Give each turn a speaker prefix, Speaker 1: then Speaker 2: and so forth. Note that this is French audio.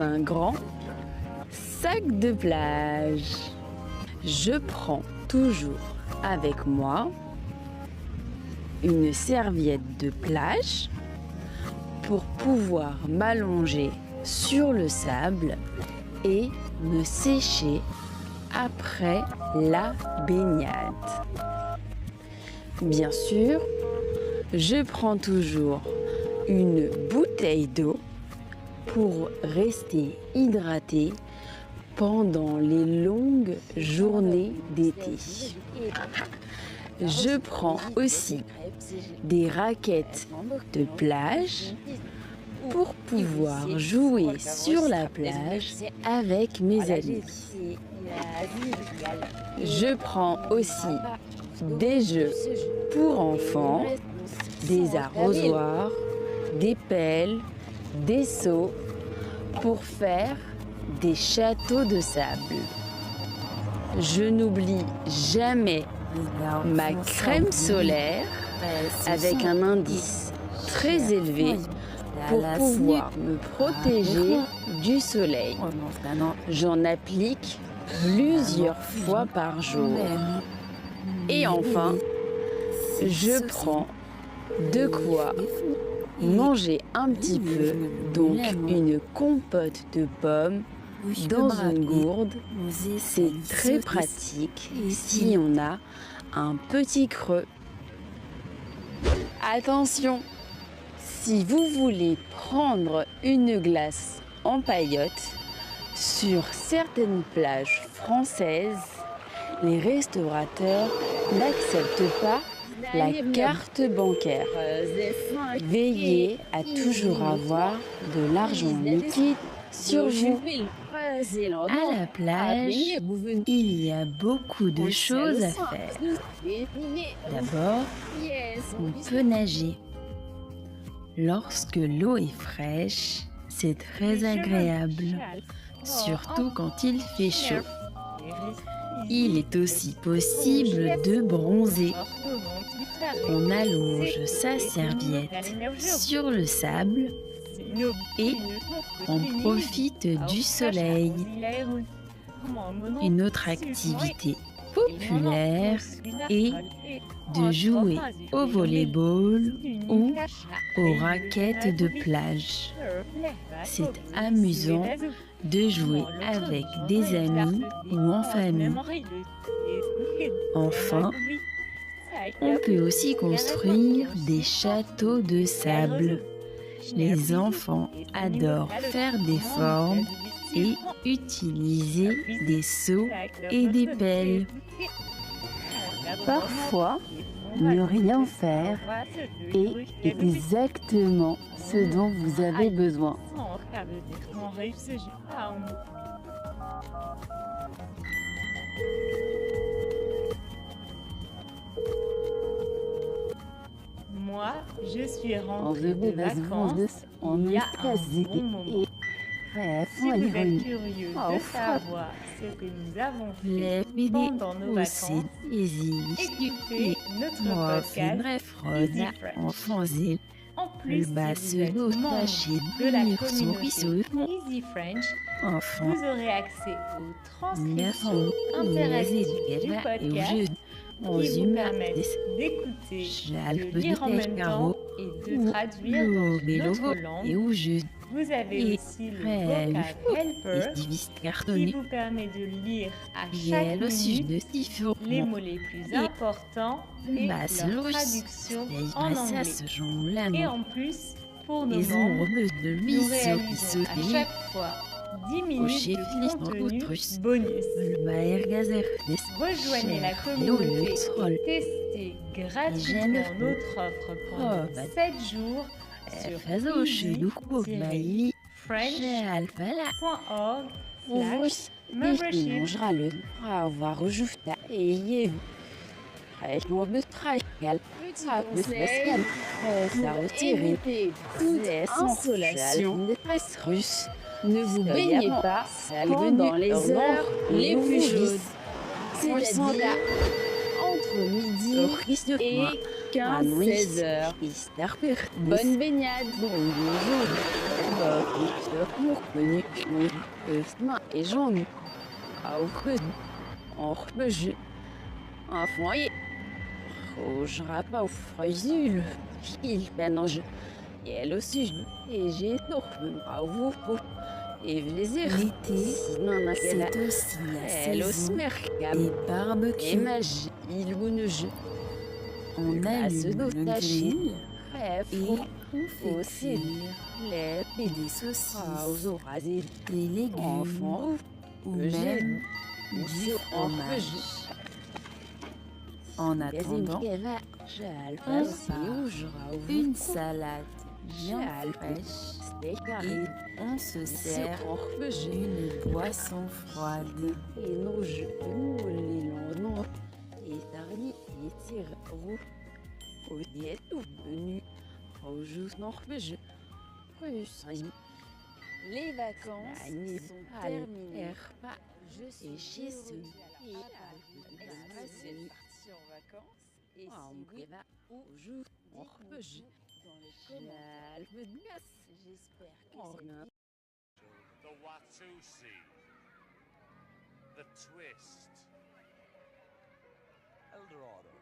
Speaker 1: Un grand sac de plage. Je prends toujours avec moi une serviette de plage pour pouvoir m'allonger sur le sable et me sécher après la baignade. Bien sûr, je prends toujours une bouteille d'eau pour rester hydraté pendant les longues journées d'été. Je prends aussi des raquettes de plage pour pouvoir jouer sur la plage avec mes amis. Je prends aussi des jeux pour enfants, des arrosoirs, des pelles, des seaux pour faire des châteaux de sable. Je n'oublie jamais ma crème solaire avec un indice très élevé pour pouvoir me protéger du soleil. J'en applique plusieurs fois par jour. Et enfin, je prends de quoi manger un petit peu, donc une compote de pommes dans une gourde. C'est très pratique si on a un petit creux. Attention, si vous voulez prendre une glace en paillotte, sur certaines plages françaises, les restaurateurs n'acceptent pas la carte bancaire. Veillez à toujours avoir de l'argent liquide sur vous. À la plage, il y a beaucoup de choses à faire. D'abord, on peut nager. Lorsque l'eau est fraîche, c'est très agréable, surtout quand il fait chaud. Il est aussi possible de bronzer. On allonge sa serviette sur le sable et on profite du soleil. Une autre activité populaire est de jouer au volleyball ou aux raquettes de plage. C'est amusant de jouer avec des amis ou en famille. Enfin, on peut aussi construire des châteaux de sable. Les enfants adorent faire des formes et utiliser des seaux et des pelles. Parfois, ne rien faire est exactement ce dont vous avez besoin.
Speaker 2: Moi, je suis rentrée de vacances il y a un bon moment. Si vous êtes curieux de savoir ce que nous avons fait pendant nos vacances, écoutez notre podcast Easy French. En plus, si vous êtes membre de la communauté Easy French, vous aurez accès aux transcriptions interactives du podcast qui vous permettent d'écouter, de lire en même temps et de traduire dans notre langue. Vous avez aussi le Vocab Helper qui vous permet de lire à chaque minute les mots les plus importants et leur traduction en anglais. Et en plus, pour nos membres, nous réalisons à chaque fois 10 minutes de contenu bonus. Rejoignez la communauté et testez gratuitement notre offre pendant 7 jours sur easy-french.org/membership.
Speaker 1: Ne vous baignez pas pendant les heures les plus chaudes, c'est-à-dire entre midi et
Speaker 2: 15-16 heures. Bonne baignade. Et j'en ai. Je rapa au fraisul. Il mélange. Et elle aussi. Et j'ai dormi. Bravo. Et plaisir.
Speaker 1: L'été, c'est aussi la saison des barbecues.
Speaker 2: Et magie. Il bouge.
Speaker 1: On allume le grill et on fait
Speaker 2: aussi
Speaker 1: cuire des saucisses, des légumes
Speaker 2: enfants,
Speaker 1: ou même du fromage. En attendant, on part une salade bien fraîche et on se sert une boisson froide.
Speaker 2: Les vacances sont terminées. Je suis chez ceux qui c'est parti en vacances. Et si oui, dites-nous dans les commentaires. J'espère que c'est
Speaker 3: The Watusi, the Twist, Eldorado.